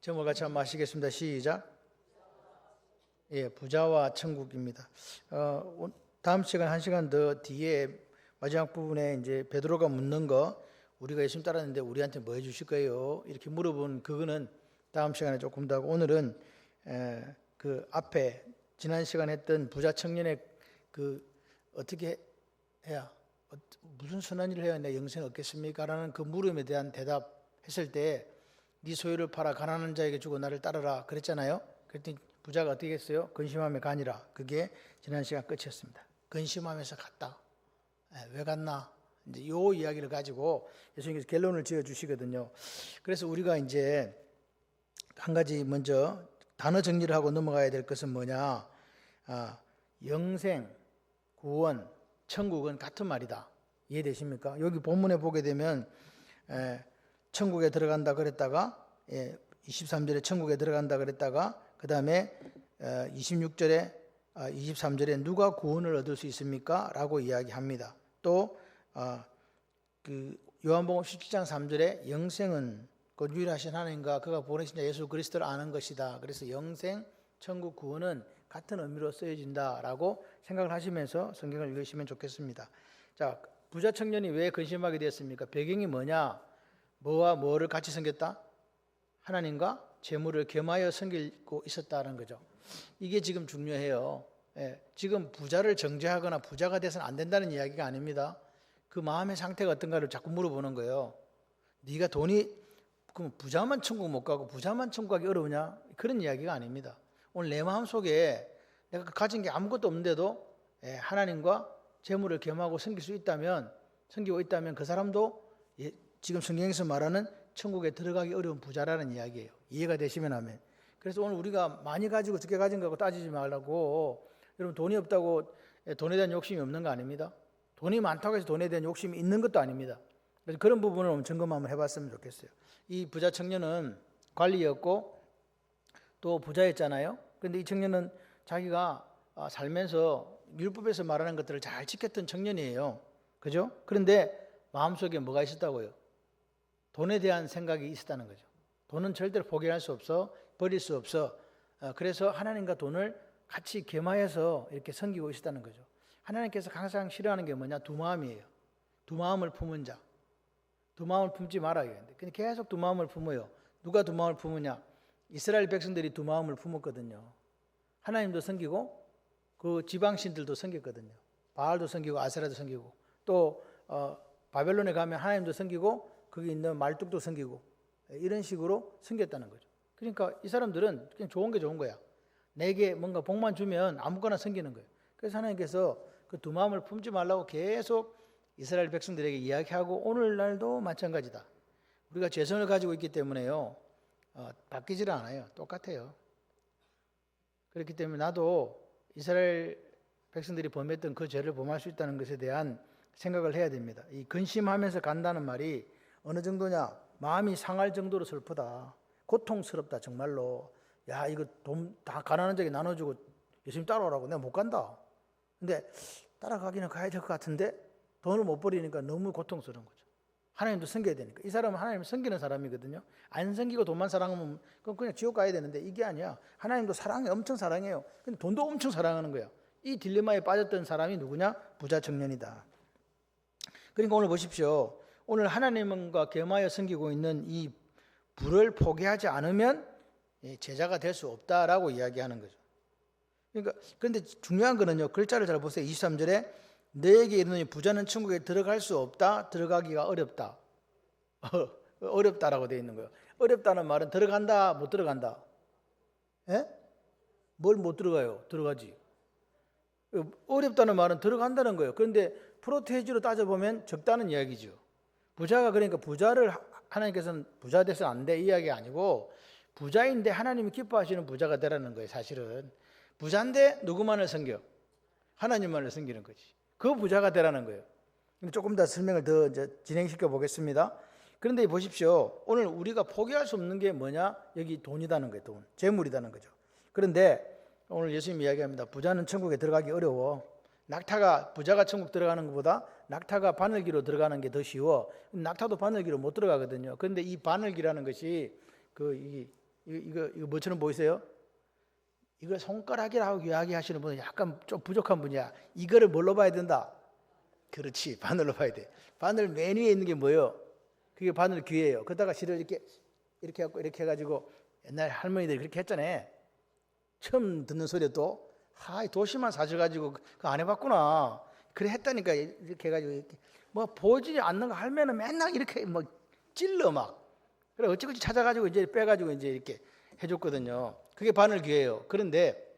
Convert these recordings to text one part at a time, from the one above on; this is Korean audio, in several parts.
제목을 같이 한번 마시겠습니다. 시작. 예, 부자와 천국입니다. 다음 시간 한 시간 더 뒤에 마지막 부분에 이제 베드로가 묻는 거, 우리가 예수님 따랐는데 우리한테 뭐 해주실 거예요? 이렇게 물어본 그거는 다음 시간에 조금 더 하고, 오늘은 그 앞에 지난 시간 했던 부자 청년의 그 어떻게 해야 무슨 선한 일을 해야 내 영생을 얻겠습니까? 라는 그 물음에 대한 대답했을 때 네 소유를 팔아 가난한 자에게 주고 나를 따르라 그랬잖아요. 그랬더니 부자가 어떻게 했어요? 근심하며 가니라. 그게 지난 시간 끝이었습니다. 근심하면서 갔다. 왜 갔나? 이제 요 이야기를 가지고 예수님께서 결론을 지어 주시거든요. 그래서 우리가 이제 한 가지 먼저 단어 정리를 하고 넘어가야 될 것은 뭐냐? 영생, 구원, 천국은 같은 말이다. 이해되십니까? 여기 본문에 보게 되면 천국에 들어간다 그랬다가 23절에 천국에 들어간다 그랬다가 그 다음에 26절에 23절에 누가 구원을 얻을 수 있습니까? 라고 이야기합니다. 또 그 요한복음 17장 3절에 영생은 곧 유일하신 하나님과 그가 보내신 자 예수 그리스도를 아는 것이다. 그래서 영생, 천국, 구원은 같은 의미로 쓰여진다라고 생각을 하시면서 성경을 읽으시면 좋겠습니다. 자, 부자 청년이 왜 근심하게 되었습니까? 배경이 뭐냐? 뭐와 뭐를 같이 섬겼다? 하나님과 재물을 겸하여 섬기고 있었다는 거죠. 이게 지금 중요해요. 지금 부자를 정죄하거나 부자가 돼서는 안 된다는 이야기가 아닙니다. 그 마음의 상태가 어떤가를 자꾸 물어보는 거예요. 네가 돈이 그럼 부자만 천국 못 가고 부자만 천국 가기 어려우냐? 그런 이야기가 아닙니다. 오늘 내 마음 속에 내가 가진 게 아무것도 없는데도 하나님과 재물을 겸하고 섬기고 있다면 그 사람도 지금 성경에서 말하는 천국에 들어가기 어려운 부자라는 이야기예요. 이해가 되시면 하면. 그래서 오늘 우리가 많이 가지고 적게 가진 거하고 따지지 말라고. 여러분 돈이 없다고 돈에 대한 욕심이 없는 거 아닙니다. 돈이 많다고 해서 돈에 대한 욕심이 있는 것도 아닙니다. 그래서 그런 부분을 점검 한번 해봤으면 좋겠어요. 이 부자 청년은 관리였고 또 부자였잖아요. 그런데 이 청년은 자기가 살면서 율법에서 말하는 것들을 잘 지켰던 청년이에요. 그죠? 그런데 마음속에 뭐가 있었다고요? 돈에 대한 생각이 있었다는 거죠. 돈은 절대로 포기할 수 없어, 버릴 수 없어. 그래서 하나님과 돈을 같이 겸하여서 이렇게 섬기고 있었다는 거죠. 하나님께서 항상 싫어하는 게 뭐냐? 두 마음이에요. 두 마음을 품은 자. 두 마음을 품지 말아야 되는데 근데 계속 두 마음을 품어요. 누가 두 마음을 품으냐? 이스라엘 백성들이 두 마음을 품었거든요. 하나님도 섬기고 그 지방신들도 섬겼거든요. 바알도 섬기고 아세라도 섬기고 또 바벨론에 가면 하나님도 섬기고 거기 있는 말뚝도 섬기고 이런 식으로 섬겼다는 거죠. 그러니까 이 사람들은 그냥 좋은 게 좋은 거야. 내게 뭔가 복만 주면 아무거나 섬기는 거예요. 그래서 하나님께서 그 두 마음을 품지 말라고 계속 이스라엘 백성들에게 이야기하고 오늘날도 마찬가지다. 우리가 죄성을 가지고 있기 때문에요. 바뀌지를 않아요. 똑같아요. 그렇기 때문에 나도 이스라엘 백성들이 범했던 그 죄를 범할 수 있다는 것에 대한 생각을 해야 됩니다. 이 근심하면서 간다는 말이 어느 정도냐? 마음이 상할 정도로 슬프다. 고통스럽다 정말로. 야, 이거 돈 다 가난한 자에게 나눠주고 예수님 따라오라고 내가 못 간다. 근데 따라가기는 가야 될 것 같은데 돈을 못 버리니까 너무 고통스러운 거죠. 하나님도 섬겨야 되니까. 이 사람은 하나님을 섬기는 사람이거든요. 안 섬기고 돈만 사랑하면 그건 그냥 지옥 가야 되는데 이게 아니야. 하나님도 사랑해, 엄청 사랑해요. 근데 돈도 엄청 사랑하는 거야. 이 딜레마에 빠졌던 사람이 누구냐? 부자 청년이다. 그러니까 오늘 보십시오. 오늘 하나님과 겸하여 섬기고 있는 이 부를 포기하지 않으면 제자가 될 수 없다라고 이야기하는 거죠. 그러니까 그런데 중요한 거는요. 글자를 잘 보세요. 23절에 너에게 이르노니 부자는 천국에 들어갈 수 없다. 들어가기가 어렵다. 어렵다라고 되어 있는 거예요. 어렵다는 말은 들어간다, 못 들어간다. 뭘 못 들어가요? 들어가지. 어렵다는 말은 들어간다는 거예요. 그런데 프로테이지로 따져보면 적다는 이야기죠. 부자가 그러니까 부자를 하나님께서는 부자 돼서 안 돼 이 이야기가 아니고 부자인데 하나님이 기뻐하시는 부자가 되라는 거예요. 사실은 부자인데 누구만을 섬겨? 하나님만을 섬기는 거지. 그 부자가 되라는 거예요. 조금 더 설명을 더 이제 진행시켜 보겠습니다. 그런데 보십시오. 오늘 우리가 포기할 수 없는 게 뭐냐? 여기 돈이라는 거예요. 돈, 재물이라는 거죠. 그런데 오늘 예수님 이야기합니다. 부자는 천국에 들어가기 어려워. 낙타가 부자가 천국 들어가는 것보다 낙타가 바늘기로 들어가는 게 더 쉬워. 낙타도 바늘기로 못 들어가거든요. 그런데 이 바늘기라는 것이 이 이거 뭐처럼 보이세요? 이걸 손가락이라고 이야기하시는 분은 약간 좀 부족한 분이야. 이거를 뭘로 봐야 된다? 그렇지, 바늘로 봐야 돼. 바늘 맨 위에 있는 게 뭐예요? 그게 바늘 귀예요. 그러다가 실을 이렇게 갖고 이렇게 해가지고 옛날 할머니들이 그렇게 했잖아요. 처음 듣는 소리도 도시만 사셔가지고 그거 안 해봤구나. 그래 했다니까. 이렇게 해가지고 이렇게 뭐 보이지 않는 거 할매는 맨날 이렇게 뭐 찔러 막. 그래 어찌어찌 찾아가지고 이제 빼가지고 이제 이렇게 해줬거든요. 그게 바늘 귀예요. 그런데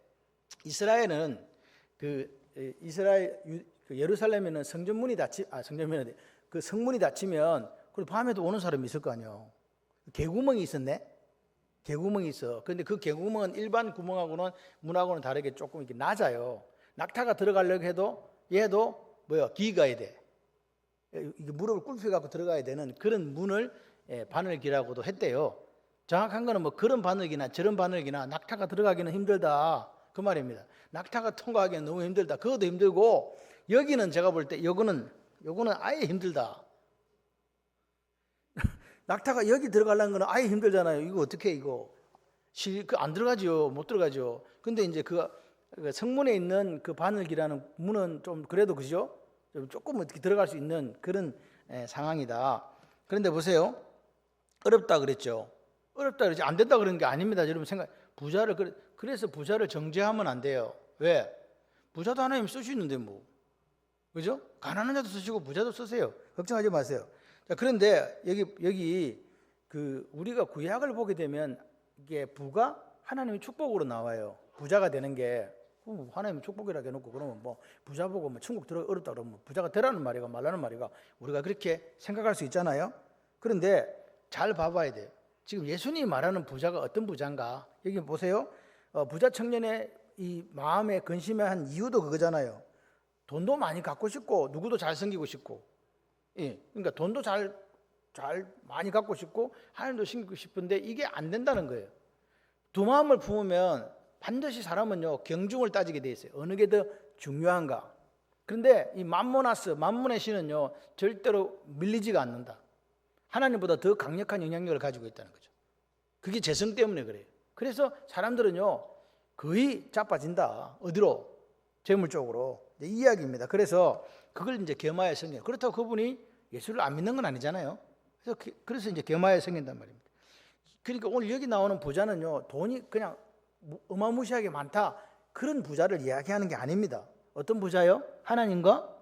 이스라엘은 예루살렘에는 성전문이 그 성문이 닫히면 그리고 밤에도 오는 사람이 있을 거 아니에요. 개구멍이 있었네. 개구멍이 있어. 그런데 그 개구멍은 일반 구멍하고는 문하고는 다르게 조금 이렇게 낮아요. 낙타가 들어가려고 해도 얘도 기가야 돼. 이게 무릎을 꿇혀 갖고 들어가야 되는 그런 문을 바늘기라고도 했대요. 정확한 거는 뭐 그런 바늘기나 저런 바늘기나 낙타가 들어가기는 힘들다 그 말입니다. 낙타가 통과하기는 너무 힘들다. 그것도 힘들고 여기는 제가 볼 때 요거는 아예 힘들다. 낙타가 여기 들어가려는 거는 아예 힘들잖아요. 이거 어떻게 이거 안 들어가죠. 못 들어가죠. 근데 이제 그 성문에 있는 그 바늘기라는 문은 좀 그래도 그죠? 조금 어떻게 들어갈 수 있는 그런 상황이다. 그런데 보세요. 어렵다 그랬죠. 어렵다 그러지 안 된다 그러는 게 아닙니다. 여러분 그래서 부자를 정죄하면 안 돼요. 왜? 부자도 하나님 쓸 수 있는데 뭐. 그죠? 가난한 자도 쓰시고 부자도 쓰세요. 걱정하지 마세요. 자, 그런데 여기 우리가 구약을 보게 되면 이게 부가 하나님의 축복으로 나와요. 부자가 되는 게 하나님의 축복이라고 해놓고 그러면 뭐 부자 보고 뭐 천국 들어 어렵다 그러면 부자가 되라는 말이가 말라는 말이가 우리가 그렇게 생각할 수 있잖아요. 그런데 잘 봐봐야 돼요. 지금 예수님이 말하는 부자가 어떤 부자인가? 여기 보세요. 부자 청년의 이 마음에 근심한 이유도 그거잖아요. 돈도 많이 갖고 싶고 누구도 잘 섬기고 싶고, 그러니까 돈도 잘 많이 갖고 싶고 하나님도 섬기고 싶은데 이게 안 된다는 거예요. 두 마음을 품으면 반드시 사람은요 경중을 따지게 돼 있어요. 어느 게 더 중요한가? 그런데 이 만몬의 신은요 절대로 밀리지가 않는다. 하나님보다 더 강력한 영향력을 가지고 있다는 거죠. 그게 재성 때문에 그래요. 그래서 사람들은요 거의 자빠진다. 어디로? 재물 쪽으로. 이 이야기입니다. 그래서 그걸 이제 겸하여 섬겨. 그렇다고 그분이 예수를 안 믿는 건 아니잖아요. 그래서 이제 겸하여 섬긴단 말입니다. 그러니까 오늘 여기 나오는 부자는요 돈이 그냥 어마무시하게 많다 그런 부자를 이야기하는 게 아닙니다. 어떤 부자요? 하나님과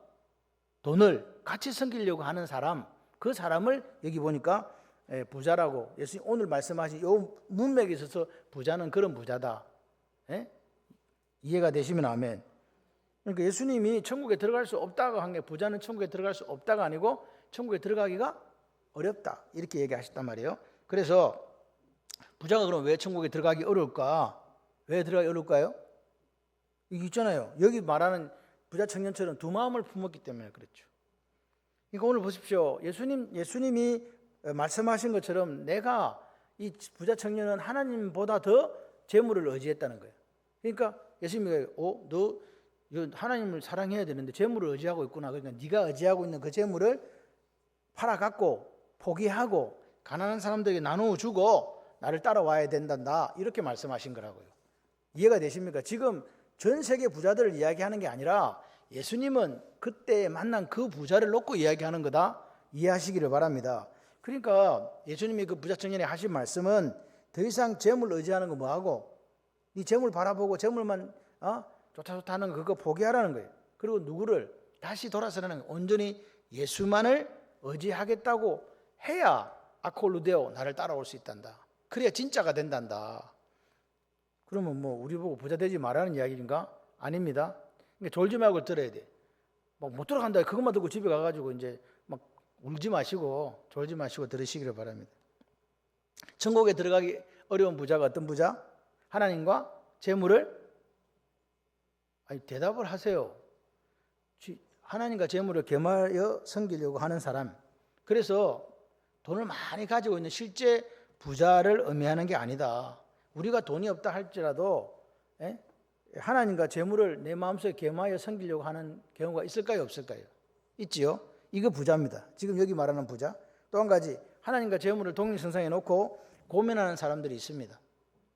돈을 같이 섬기려고 하는 사람, 그 사람을 여기 보니까 부자라고 예수님 오늘 말씀하신 이 문맥에 있어서 부자는 그런 부자다. 이해가 되시면 아멘. 그러니까 예수님이 천국에 들어갈 수 없다고 한 게 부자는 천국에 들어갈 수 없다가 아니고 천국에 들어가기가 어렵다 이렇게 얘기하셨단 말이에요. 그래서 부자가 그럼 왜 천국에 들어가기 어려울까? 왜 들어가기 어려울까요? 이게 있잖아요. 여기 말하는 부자 청년처럼 두 마음을 품었기 때문에 그렇죠. 그러니까 오늘 보십시오. 예수님이 말씀하신 것처럼 내가 이 부자 청년은 하나님보다 더 재물을 의지했다는 거예요. 그러니까 예수님이 너 하나님을 사랑해야 되는데 재물을 의지하고 있구나. 그러니까 네가 의지하고 있는 그 재물을 팔아갖고 포기하고 가난한 사람들에게 나누어 주고 나를 따라와야 된단다. 이렇게 말씀하신 거라고요. 이해가 되십니까? 지금 전 세계 부자들을 이야기하는 게 아니라 예수님은 그때 만난 그 부자를 놓고 이야기하는 거다. 이해하시기를 바랍니다. 그러니까 예수님이 그 부자 청년이 하신 말씀은 더 이상 재물 의지하는 거 뭐하고 네 재물 바라보고 재물만 좋다 하는 거 그거 포기하라는 거예요. 그리고 누구를 다시 돌아서라는 거예요. 온전히 예수만을 의지하겠다고 해야 아콜루데오 나를 따라올 수 있단다. 그래야 진짜가 된단다. 그러면 뭐 우리 보고 부자 되지 말라는 이야기인가? 아닙니다. 그러니까 졸지 말고 들어야 돼. 막 못 들어간다. 그것만 듣고 집에 가가지고 이제 막 울지 마시고 졸지 마시고 들으시기를 바랍니다. 천국에 들어가기 어려운 부자가 어떤 부자? 하나님과 재물을 대답을 하세요. 하나님과 재물을 겸하여 섬기려고 하는 사람. 그래서 돈을 많이 가지고 있는 실제 부자를 의미하는 게 아니다. 우리가 돈이 없다 할지라도 하나님과 재물을 내 마음속에 겸하여 섬기려고 하는 경우가 있을까요? 없을까요? 있지요. 이거 부자입니다. 지금 여기 말하는 부자. 또 한 가지 하나님과 재물을 동일선상에 놓고 고민하는 사람들이 있습니다.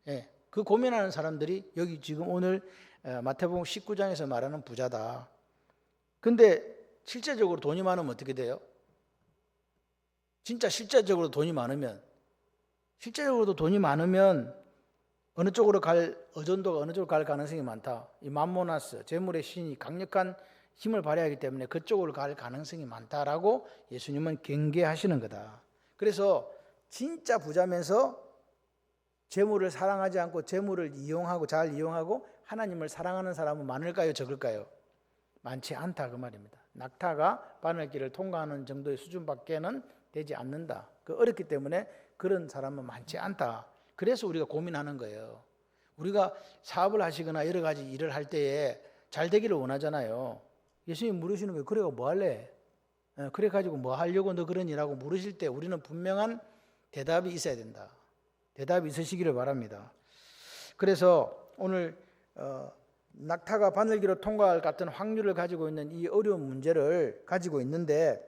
예, 그 고민하는 사람들이 여기 지금 오늘 마태복음 19장에서 말하는 부자다. 근데 실제적으로 돈이 많으면 어떻게 돼요? 진짜 실제적으로 돈이 많으면 어느 쪽으로 갈 어전도가 어느 쪽으로 갈 가능성이 많다. 이 맘모나스 재물의 신이 강력한 힘을 발휘하기 때문에 그쪽으로 갈 가능성이 많다라고 예수님은 경계하시는 거다. 그래서 진짜 부자면서 재물을 사랑하지 않고 재물을 이용하고 잘 이용하고 하나님을 사랑하는 사람은 많을까요? 적을까요? 많지 않다 그 말입니다. 낙타가 바늘길을 통과하는 정도의 수준밖에는 되지 않는다. 어렵기 때문에 그런 사람은 많지 않다. 그래서 우리가 고민하는 거예요. 우리가 사업을 하시거나 여러 가지 일을 할 때에 잘 되기를 원하잖아요. 예수님 물으시는 거예요. 그래가 뭐 할래? 그래 가지고 뭐 하려고 너 그런 일하고 물으실 때 우리는 분명한 대답이 있어야 된다. 대답이 있으시기를 바랍니다. 그래서 오늘 낙타가 바늘기로 통과할 같은 확률을 가지고 있는 이 어려운 문제를 가지고 있는데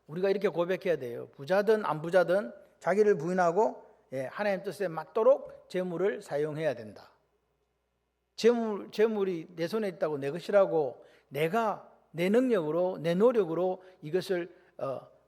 우리가 이렇게 고백해야 돼요. 부자든 안 부자든 자기를 부인하고 하나님 뜻에 맞도록 재물을 사용해야 된다. 재물이 내 손에 있다고 내 것이라고 내가 내 능력으로 내 노력으로 이것을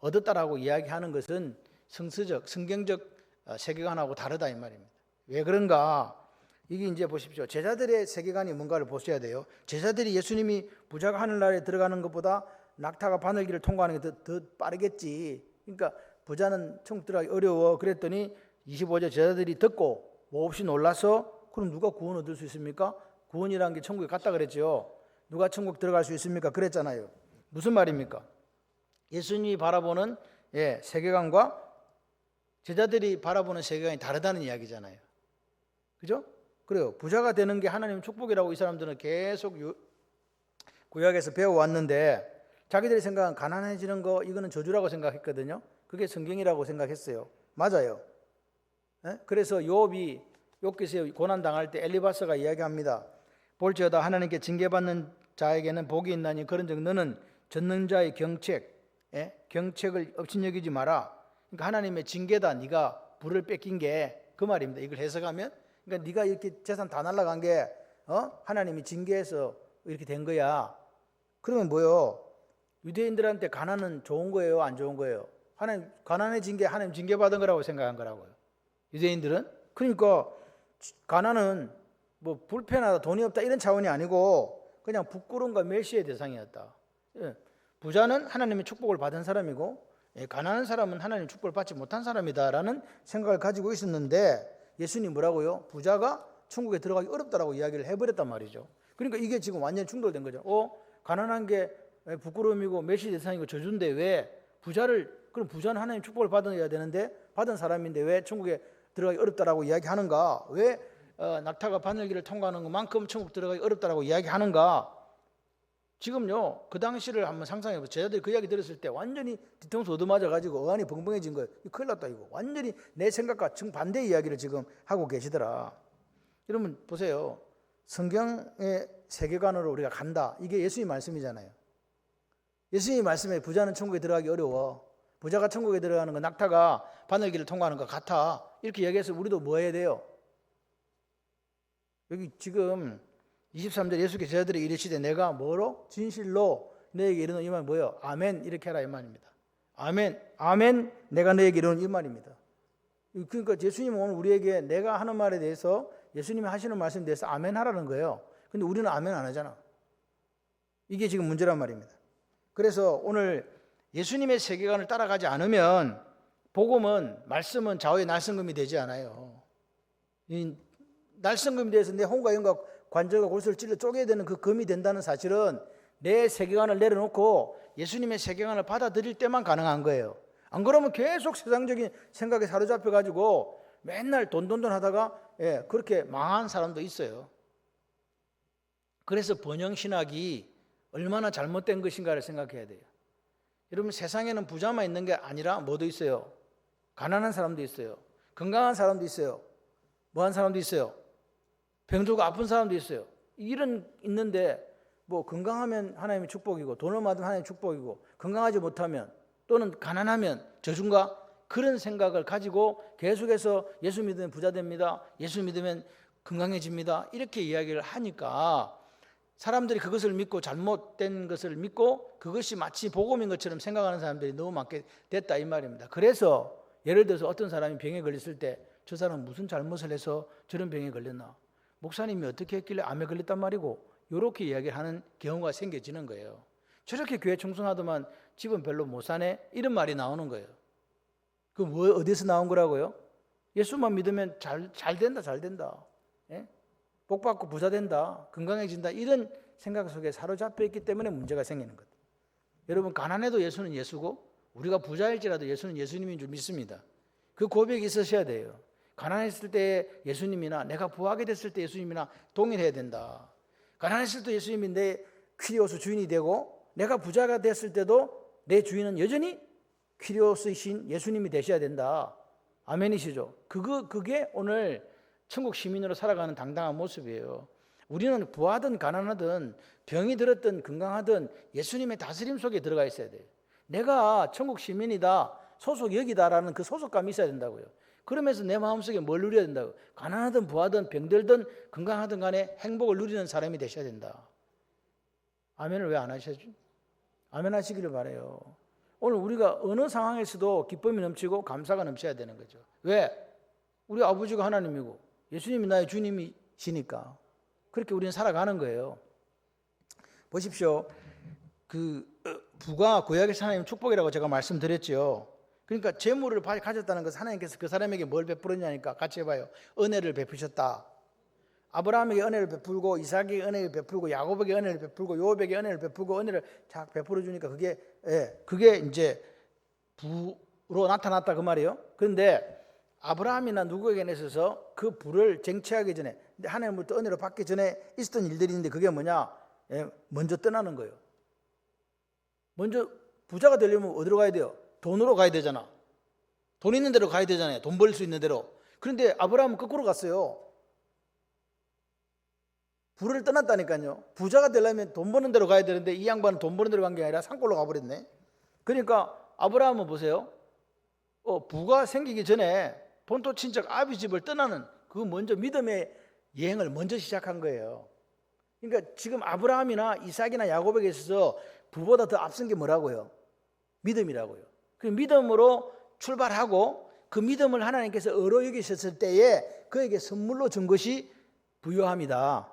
얻었다라고 이야기하는 것은 성서적 성경적 세계관하고 다르다 이 말입니다. 왜 그런가? 이게 이제 보십시오. 제자들의 세계관이 뭔가를 보셔야 돼요. 제자들이 예수님이 부자가 하늘나라에 들어가는 것보다 낙타가 바늘길을 통과하는 게 더 빠르겠지. 그러니까 부자는 천국 들어가기 어려워. 그랬더니 25절 제자들이 듣고 몹시 놀라서 그럼 누가 구원 얻을 수 있습니까? 구원이라는 게 천국에 갔다 그랬죠. 누가 천국 들어갈 수 있습니까? 그랬잖아요. 무슨 말입니까? 예수님이 바라보는 세계관과 제자들이 바라보는 세계관이 다르다는 이야기잖아요. 그죠? 그래요. 부자가 되는 게 하나님 축복이라고 이 사람들은 계속 구약에서 배워왔는데 자기들이 생각한 가난해지는 거 이거는 저주라고 생각했거든요. 그게 성경이라고 생각했어요. 맞아요. 그래서 욥기서 고난당할 때 엘리바스가 이야기합니다. 볼지어다 하나님께 징계받는 자에게는 복이 있나니 그런즉 너는 젖는 자의 경책을 업신여기지 마라. 그러니까 하나님의 징계다. 네가 불을 뺏긴 게 그 말입니다. 이걸 해석하면 그러니까 네가 이렇게 재산 다 날라간 게 하나님이 징계해서 이렇게 된 거야. 그러면 뭐요? 유대인들한테 가난은 좋은 거예요? 안 좋은 거예요? 하나님 가난해진 게 하나님 징계받은 거라고 생각한 거라고요. 유대인들은 그러니까 가난은 뭐 불편하다 돈이 없다 이런 차원이 아니고 그냥 부끄러움과 멸시의 대상이었다. 부자는 하나님의 축복을 받은 사람이고 가난한 사람은 하나님의 축복을 받지 못한 사람이다라는 생각을 가지고 있었는데 예수님 뭐라고요? 부자가 천국에 들어가기 어렵다라고 이야기를 해버렸단 말이죠. 그러니까 이게 지금 완전히 충돌된 거죠. 가난한 게 부끄러움이고 멸시 대상이고 저주인데 왜 그럼 부자는 하나님 축복을 받아야 되는데 받은 사람인데 왜 천국에 들어가기 어렵다라고 이야기하는가? 왜 낙타가 바늘길을 통과하는 것만큼 천국 들어가기 어렵다라고 이야기하는가? 지금요 그 당시를 한번 상상해 보세요. 제자들이 그 이야기 들었을 때 완전히 뒤통수 얻어맞아가지고 어안이 벙벙해진 거예요. 큰일 났다 이거. 완전히 내 생각과 정반대 이야기를 지금 하고 계시더라. 여러분 보세요. 성경의 세계관으로 우리가 간다. 이게 예수님 말씀이잖아요. 예수님 말씀에 부자는 천국에 들어가기 어려워. 부자가 천국에 들어가는 건 낙타가 바늘길을 통과하는 것 같아. 이렇게 얘기해서 우리도 뭐 해야 돼요? 여기 지금 23절 예수께서 제자들에게 이르시되 내가 뭐로? 진실로 너에게 이르는 이 말은 뭐예요? 아멘 이렇게 하라 이 말입니다. 아멘 아멘 내가 너에게 이르는 이 말입니다. 그러니까 예수님은 오늘 우리에게 내가 하는 말에 대해서 예수님이 하시는 말씀에 대해서 아멘 하라는 거예요. 근데 우리는 아멘 안 하잖아. 이게 지금 문제란 말입니다. 그래서 오늘 예수님의 세계관을 따라가지 않으면 복음은 말씀은 좌우의 날성금이 되지 않아요. 이 날성금이 돼서 내 혼과 영과 관절과 골수를 찔러 쪼개야 되는 그 금이 된다는 사실은 내 세계관을 내려놓고 예수님의 세계관을 받아들일 때만 가능한 거예요. 안 그러면 계속 세상적인 생각에 사로잡혀 가지고 맨날 돈 하다가 그렇게 망한 사람도 있어요. 그래서 번영신학이 얼마나 잘못된 것인가를 생각해야 돼요. 여러분 세상에는 부자만 있는 게 아니라 뭐도 있어요? 가난한 사람도 있어요. 건강한 사람도 있어요. 뭐한 사람도 있어요. 병들고 아픈 사람도 있어요. 일은 있는데 뭐 건강하면 하나님의 축복이고 돈을 받으면 하나님의 축복이고 건강하지 못하면 또는 가난하면 저주인가? 그런 생각을 가지고 계속해서 예수 믿으면 부자 됩니다, 예수 믿으면 건강해집니다, 이렇게 이야기를 하니까 사람들이 그것을 믿고 잘못된 것을 믿고 그것이 마치 복음인 것처럼 생각하는 사람들이 너무 많게 됐다 이 말입니다. 그래서 예를 들어서 어떤 사람이 병에 걸렸을 때 저 사람은 무슨 잘못을 해서 저런 병에 걸렸나, 목사님이 어떻게 했길래 암에 걸렸단 말이고, 이렇게 이야기를 하는 경우가 생겨지는 거예요. 저렇게 교회 충성하더만 집은 별로 못 사네, 이런 말이 나오는 거예요. 그 뭐 어디서 나온 거라고요? 예수만 믿으면 잘 된다. 예? 복 받고 부자 된다, 건강해진다, 이런 생각 속에 사로잡혀 있기 때문에 문제가 생기는 거예요. 여러분, 가난해도 예수는 예수고 우리가 부자일지라도 예수는 예수님인 줄 믿습니다. 그 고백이 있으셔야 돼요. 가난했을 때 예수님이나 내가 부하게 됐을 때 예수님이나 동일해야 된다. 가난했을 때 예수님이 내 퀴리오스 주인이 되고 내가 부자가 됐을 때도 내 주인은 여전히 퀴리오스이신 예수님이 되셔야 된다. 아멘이시죠? 그게 오늘 천국 시민으로 살아가는 당당한 모습이에요. 우리는 부하든 가난하든 병이 들었든 건강하든 예수님의 다스림 속에 들어가 있어야 돼요. 내가 천국 시민이다, 소속 여기다라는 그 소속감이 있어야 된다고요. 그러면서 내 마음속에 뭘 누려야 된다고? 가난하든 부하든 병들든 건강하든 간에 행복을 누리는 사람이 되셔야 된다. 아멘을 왜 안 하시죠? 아멘 하시기를 바라요. 오늘 우리가 어느 상황에서도 기쁨이 넘치고 감사가 넘쳐야 되는 거죠. 왜? 우리 아버지가 하나님이고 예수님이 나의 주님이시니까 그렇게 우리는 살아가는 거예요. 보십시오. 그 부가 구약에서 하나님 축복이라고 제가 말씀드렸죠. 그러니까 재물을 가졌다는 것은 하나님께서 그 사람에게 뭘 베풀었냐니까. 같이 해봐요. 은혜를 베푸셨다. 아브라함에게 은혜를 베풀고 이삭에게 은혜를 베풀고 야곱에게 은혜를 베풀고 요업에게 은혜를 베풀고 은혜를 쫙 베풀어 주니까 그게 이제 부로 나타났다 그 말이에요. 그런데 아브라함이나 누구에게 있어서 그 부를 쟁취하기 전에, 하나님으로부터 은혜를 받기 전에 있었던 일들이 있는데 그게 뭐냐? 먼저 떠나는 거예요. 먼저 부자가 되려면 어디로 가야 돼요? 돈으로 가야 되잖아. 돈 있는 데로 가야 되잖아요. 돈 벌 수 있는 데로. 그런데 아브라함은 거꾸로 갔어요. 부를 떠났다니까요. 부자가 되려면 돈 버는 데로 가야 되는데 이 양반은 돈 버는 데로 간 게 아니라 산골로 가버렸네. 그러니까 아브라함은 보세요. 부가 생기기 전에 본토 친척 아비 집을 떠나는 그 먼저 믿음의 여행을 먼저 시작한 거예요. 그러니까 지금 아브라함이나 이삭이나 야곱에게 있어서 부보다 더 앞선 게 뭐라고요? 믿음이라고요. 그 믿음으로 출발하고 그 믿음을 하나님께서 어로 여기셨을 때에 그에게 선물로 준 것이 부요함이다.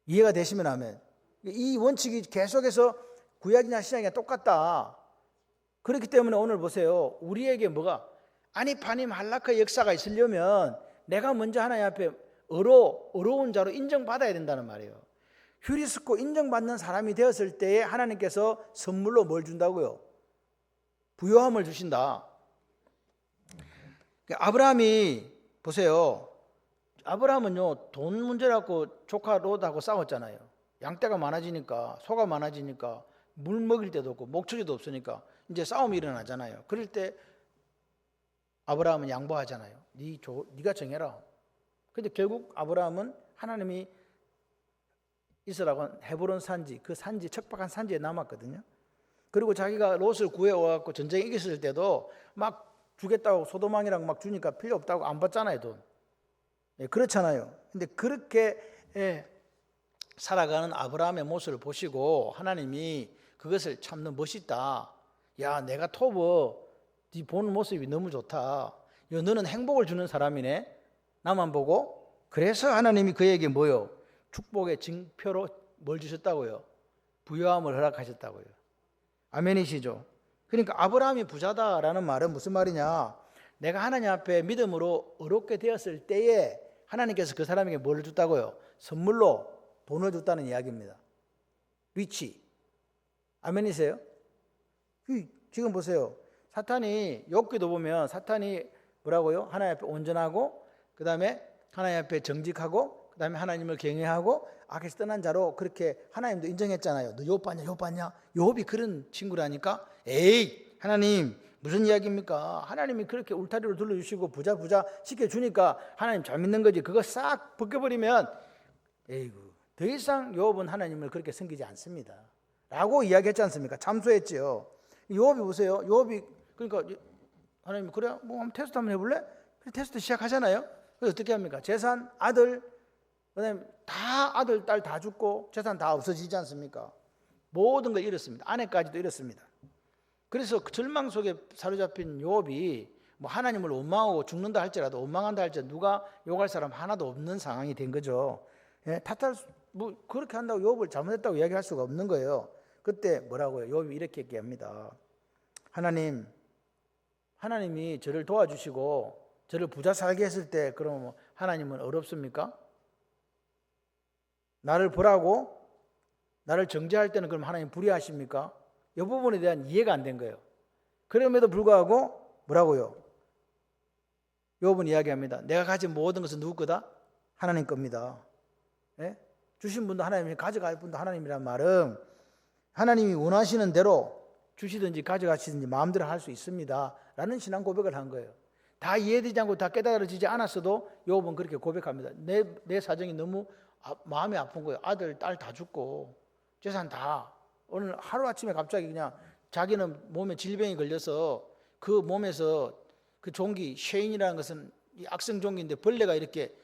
이해가 되시면 아멘. 이 원칙이 계속해서 구약이나 신약이나 똑같다. 그렇기 때문에 오늘 보세요. 우리에게 뭐가 아니파님 할라크의 역사가 있으려면 내가 먼저 하나님 앞에 어려운 자로 인정받아야 된다는 말이에요. 휴리스코 인정받는 사람이 되었을 때에 하나님께서 선물로 뭘 준다고요? 부요함을 주신다. 아브라함이 보세요. 아브라함은요, 돈 문제라고 조카 롯하고 싸웠잖아요. 양떼가 많아지니까, 소가 많아지니까 물 먹일 데도 없고 목초지도 없으니까 이제 싸움이 일어나잖아요. 그럴 때 아브라함은 양보하잖아요. 네가 정해라. 근데 결국 아브라함은 하나님이 있으라고 헤브론 산지, 그 산지, 척박한 산지에 남았거든요. 그리고 자기가 롯을 구해와갖고 전쟁에 이겼을 때도 막 주겠다고 소도망이랑 막 주니까 필요 없다고 안 받잖아요, 돈. 그렇잖아요. 근데 그렇게 살아가는 아브라함의 모습을 보시고 하나님이 그것을 참 너 멋있다. 야, 내가 네 보는 모습이 너무 좋다. 너는 행복을 주는 사람이네. 나만 보고. 그래서 하나님이 그에게 뭐요? 축복의 증표로 뭘 주셨다고요? 부요함을 허락하셨다고요. 아멘이시죠? 그러니까 아브라함이 부자다라는 말은 무슨 말이냐? 내가 하나님 앞에 믿음으로 어렵게 되었을 때에 하나님께서 그 사람에게 뭘 줬다고요? 선물로 돈을 줬다는 이야기입니다. 리치. 아멘이세요? 지금 보세요. 사탄이 욥기도 보면 사탄이 뭐라고요? 하나님 앞에 온전하고 그 다음에 하나님 앞에 정직하고 그 다음에 하나님을 경외하고 악에서 떠난 자로 그렇게 하나님도 인정했잖아요. 너 욥 봤냐? 욥이 그런 친구라니까? 에이, 하나님 무슨 이야기입니까? 하나님이 그렇게 울타리로 둘러주시고 부자 시켜주니까 하나님 잘 믿는 거지. 그거 싹 벗겨버리면 에이구, 더 이상 욥은 하나님을 그렇게 섬기지 않습니다 라고 이야기했지 않습니까? 참소했죠. 욥이 보세요. 욥이 그러니까 하나님 그래 뭐 한번 테스트 한번 해볼래? 테스트 시작하잖아요. 그래서 어떻게 합니까? 재산, 아들, 그다음에 다 아들, 딸 다 죽고 재산 다 없어지지 않습니까? 모든 걸 잃었습니다. 아내까지도 잃었습니다. 그래서 그 절망 속에 사로잡힌 욥이 뭐 하나님을 원망하고 죽는다 할지라도 원망한다 할지라도 누가 욕할 사람 하나도 없는 상황이 된 거죠. 예, 탓할 뭐 그렇게 한다고 욥을 잘못했다고 이야기할 수가 없는 거예요. 그때 뭐라고요? 욥이 이렇게 얘기합니다. 하나님이 저를 도와주시고 저를 부자 살게 했을 때 그럼 하나님은 어렵습니까? 나를 보라고 나를 정죄할 때는 그럼 하나님 불의하십니까? 이 부분에 대한 이해가 안 된 거예요. 그럼에도 불구하고 뭐라고요? 욥은 이야기합니다. 내가 가진 모든 것은 누구 거다? 하나님 겁니다. 예? 주신 분도 하나님이, 가져갈 분도 하나님이란 말은 하나님이 원하시는 대로 주시든지 가져가시든지 마음대로 할 수 있습니다 라는 신앙 고백을 한 거예요. 다 이해되지 않고 다 깨달아지지 않았어도 욥은 그렇게 고백합니다. 내 사정이 너무 마음이 아픈 거예요. 아들, 딸 다 죽고 재산 다 오늘 하루아침에 갑자기 그냥 자기는 몸에 질병이 걸려서 그 몸에서 그 종기 쉐인이라는 것은 이 악성 종기인데 벌레가 이렇게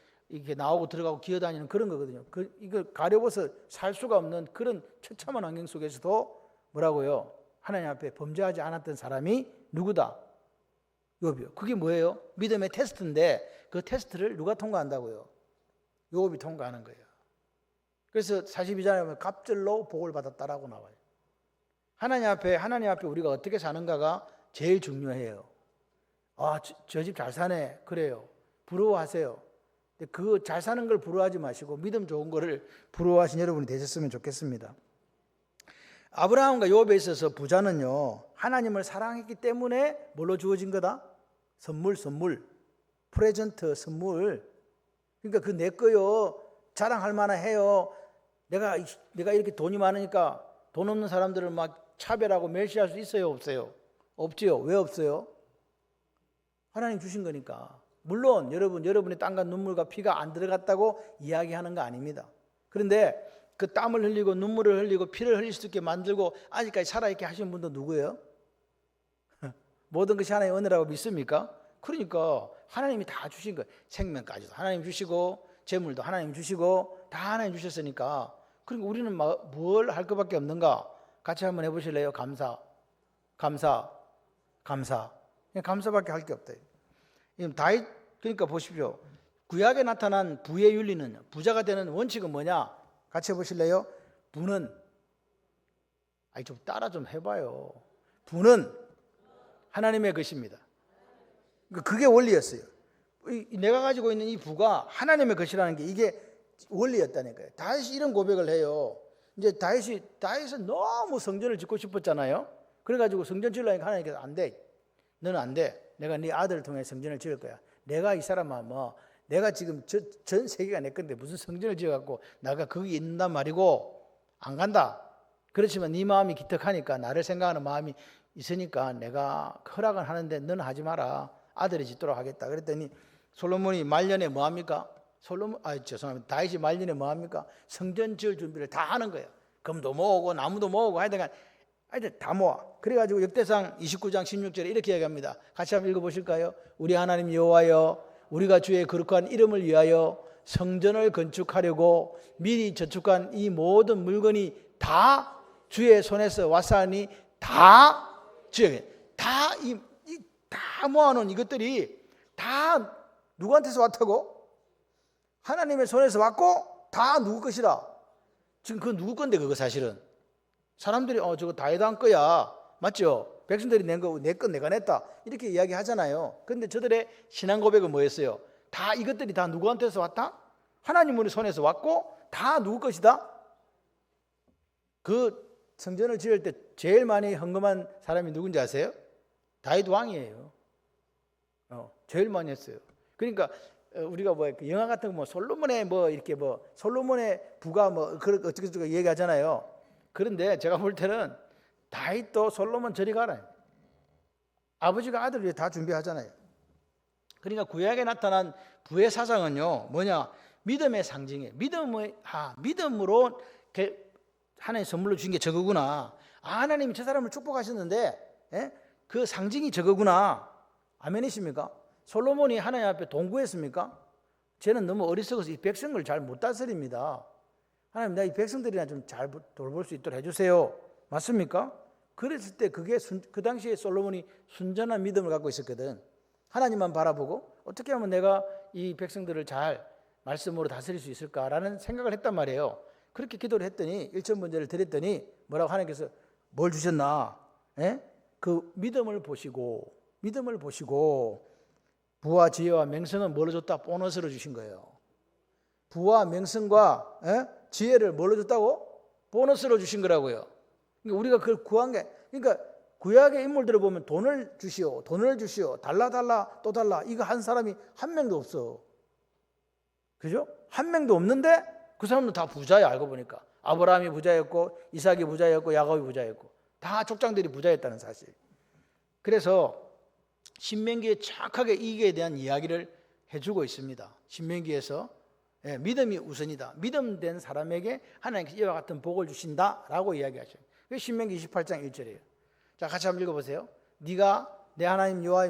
나오고 들어가고 기어다니는 그런 거거든요. 이거 가려워서 살 수가 없는 그런 처참한 환경 속에서도 뭐라고요? 하나님 앞에 범죄하지 않았던 사람이 누구다? 욥이요. 그게 뭐예요? 믿음의 테스트인데 그 테스트를 누가 통과한다고요? 욥이 통과하는 거예요. 그래서 42장에 보면 갑절로 복을 받았다라고 나와요. 하나님 앞에 우리가 어떻게 사는가가 제일 중요해요. 아, 저 집 잘 사네. 그래요. 부러워하세요. 근데 그 잘 사는 걸 부러워하지 마시고 믿음 좋은 거를 부러워하신 여러분이 되셨으면 좋겠습니다. 아브라함과 욥에 있어서 부자는요, 하나님을 사랑했기 때문에 뭘로 주어진 거다? 선물. 프레젠트, 선물. 그러니까 그 내 거요. 자랑할 만해요. 내가 이렇게 돈이 많으니까 돈 없는 사람들을 막 차별하고 멸시할 수 있어요, 없어요? 없지요. 왜 없어요? 하나님 주신 거니까. 물론 여러분의 땀과 눈물과 피가 안 들어갔다고 이야기하는 거 아닙니다. 그런데 그 땀을 흘리고 눈물을 흘리고 피를 흘릴 수 있게 만들고 아직까지 살아있게 하신 분도 누구예요? 모든 것이 하나님의 은혜라고 믿습니까? 그러니까 하나님이 다 주신 거예요. 생명까지도 하나님 주시고 재물도 하나님 주시고 다 하나님 주셨으니까. 그러니까 우리는 뭘 할 것밖에 없는가? 같이 한번 해보실래요? 감사. 그냥 감사밖에 할 게 없다. 다윗, 그러니까 보십시오. 구약에 나타난 부의 윤리는, 부자가 되는 원칙은 뭐냐? 같이 해보실래요? 부는, 좀 따라 좀 해봐요. 부는 하나님의 것입니다. 그게 원리였어요. 내가 가지고 있는 이 부가 하나님의 것이라는 게 이게 원리였다니까요. 다윗이 이런 고백을 해요. 이제 다윗은 너무 성전을 짓고 싶었잖아요. 그래가지고 성전 지으려니까 하나님께서 안 돼. 너는 안 돼. 내가 네 아들을 통해 성전을 지을 거야. 내가 이 사람아 내가 지금 전 세계가 내 건데 무슨 성전을 지어갖고 나가 거기 있는단 말이고 안 간다. 그렇지만 네 마음이 기특하니까 나를 생각하는 마음이 있으니까 내가 허락은 하는데 너는 하지 마라. 아들이 짓도록 하겠다. 그랬더니 솔로몬이 말년에 뭐합니까? 다윗이 말년에 뭐합니까? 성전 지을 준비를 다 하는 거예요. 금도 모으고 나무도 모으고 하여튼 다 모아. 그래가지고 역대상 29장 16절에 이렇게 얘기합니다. 같이 한번 읽어보실까요? 우리 하나님 여호와여, 우리가 주의 거룩한 이름을 위하여 성전을 건축하려고 미리 저축한 이 모든 물건이 다 주의 손에서 왔사니 다 모아놓은 이것들이 다 누구한테서 왔다고? 하나님의 손에서 왔고 다 누구 것이라. 지금 그건 누구 건데 그거 사실은 사람들이 저거 다윗 한 거야, 맞죠? 백성들이 낸 거 내 건 내가 냈다 이렇게 이야기하잖아요. 그런데 저들의 신앙 고백은 뭐였어요? 다 이것들이 다 누구한테서 왔다? 하나님의 손에서 왔고 다 누구 것이다? 그 성전을 지을 때 제일 많이 헌금한 사람이 누군지 아세요? 다윗 왕이에요. 제일 많이 했어요. 그러니까 우리가 영화 같은 거 솔로몬의 솔로몬의 부가 어떻게 얘기하잖아요. 그런데 제가 볼 때는 다윗도 솔로몬 저리 가라. 아버지가 아들을 위해 다 준비하잖아요. 그러니까 구약에 나타난 부의 사상은요, 뭐냐? 믿음의 상징이에요. 믿음으로 하나님 선물로 주신 게 저거구나. 하나님이 저 사람을 축복하셨는데 그 상징이 저거구나. 아멘이십니까? 솔로몬이 하나님 앞에 동구했습니까? 쟤는 너무 어리석어서 이 백성을 잘 못 다스립니다. 하나님, 내가 이 백성들이나 좀 잘 돌볼 수 있도록 해주세요. 맞습니까? 그랬을 때 그게 그 당시에 솔로몬이 순전한 믿음을 갖고 있었거든. 하나님만 바라보고 어떻게 하면 내가 이 백성들을 잘 말씀으로 다스릴 수 있을까라는 생각을 했단 말이에요. 그렇게 기도를 했더니 일천번제를 드렸더니 뭐라고 하나님께서 뭘 주셨나? 그 믿음을 보시고 부와 지혜와 명성은 뭘로 줬다? 보너스로 주신 거예요. 부와 명성과 지혜를 뭘로 줬다고? 보너스로 주신 거라고요. 그러니까 우리가 그걸 구한 게, 그러니까 구약의 인물들을 보면 돈을 주시오, 달라 또 달라, 이거 한 사람이 한 명도 없어. 그죠? 한 명도 없는데 그 사람도 다 부자야. 알고 보니까 아브라함이 부자였고, 이삭이 부자였고, 야곱이 부자였고, 다 족장들이 부자였다는 사실. 그래서 신명기에 정확하게 이익에 대한 이야기를 해주고 있습니다. 신명기에서 믿음이 우선이다. 믿음된 사람에게 하나님께서 이와 같은 복을 주신다라고 이야기하죠. 신명기 28장 1절이에요. 자, 같이 한번 읽어보세요. 네가 내 하나님 여호와의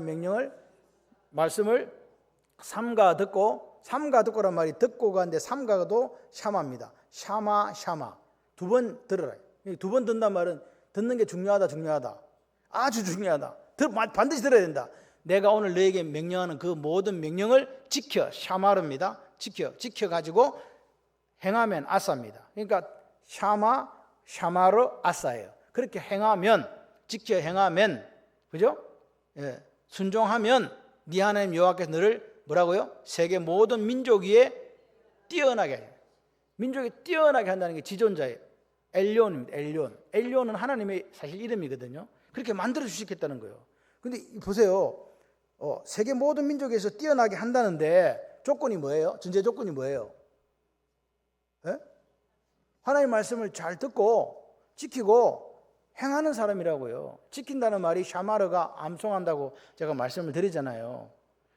말씀을 삼가 듣고란 말이 듣고 가는데 삼가도 샤마입니다. 샤마 두 번 들어라. 두 번 듣는단 말은 듣는 게 중요하다. 아주 중요하다. 반드시 들어야 된다. 내가 오늘 너에게 명령하는 그 모든 명령을 지켜. 샤마르입니다. 지켜가지고 행하면 아싸입니다. 그러니까 샤마르 아싸예요. 그렇게 지켜 행하면, 그죠? 순종하면 네 하나님 여호와께서 너를 뭐라고요? 세계 모든 민족 위에 뛰어나게 해요. 민족이 뛰어나게 한다는 게 지존자예요. 엘리온입니다. 엘리온은 하나님의 사실 이름이거든요. 그렇게 만들어 주시겠다는 거예요. 근데 보세요. 세계 모든 민족에서 뛰어나게 한다는데 조건이 뭐예요? 전제 조건이 뭐예요? 하나님의 말씀을 잘 듣고 지키고 행하는 사람이라고요. 지킨다는 말이 샤마르가 암송한다고 제가 말씀을 드리잖아요.